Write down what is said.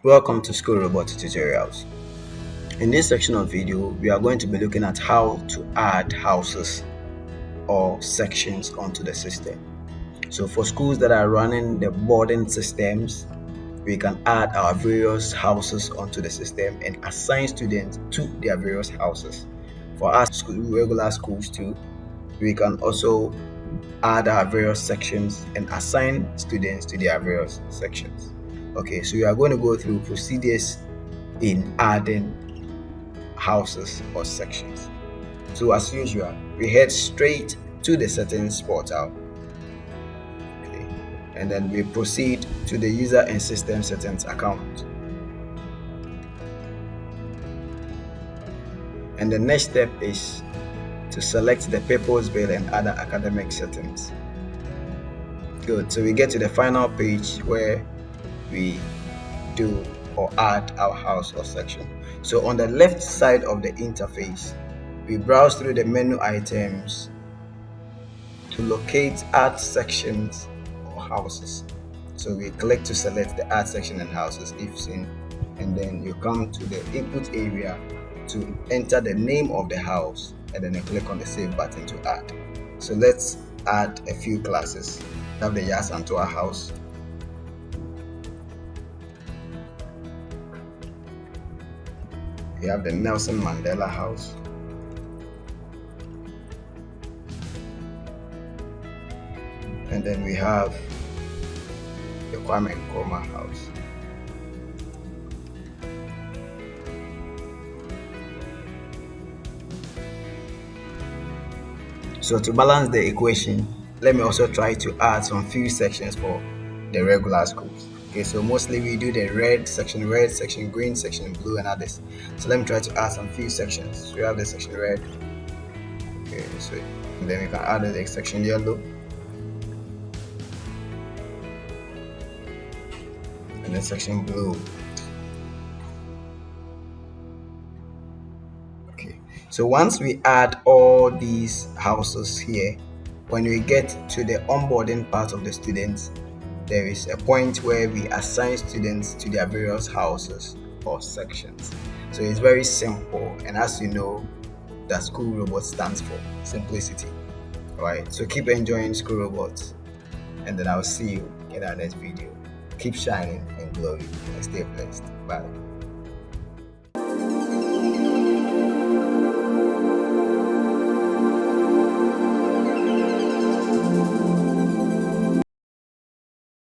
Welcome to School Robot Tutorials. In this section of video, we are going to be looking at how to add houses or sections onto the system. So for schools that are running the boarding systems, we can add our various houses onto the system and assign students to their various houses. For our regular schools too, we can also add our various sections and assign students to their various sections. Okay, so we are going to go through procedures in adding houses or sections. So as usual, we head straight to the settings portal. Okay, and then we proceed to the user and system settings account. And the next step is to select the purpose build and other academic settings. Good, so we get to the final page where we do or add our house or section. So on the left side of the interface, we browse through the menu items to locate add sections or houses. So we click to select the add section and houses if seen, and then you come to the input area to enter the name of the house, and then you click on the save button to add. So let's add a few classes. We have the Yas Antoa house. We have the Nelson Mandela house. And then we have the Kwame Nkrumah house. So to balance the equation, let me also try to add some few sections for the regular schools. Okay, so mostly we do the red, section green, section blue, and others. So let me try to add some few sections. So we have the section red. Okay, so and then we can add the section yellow. And then section blue. Okay, so once we add all these houses here, when we get to the onboarding part of the students, there is a point where we assign students to their various houses or sections. So it's very simple, and as you know, that School Robot stands for simplicity. Alright, so keep enjoying School Robots, and then I'll see you in our next video. Keep shining and glowing and stay blessed. Bye.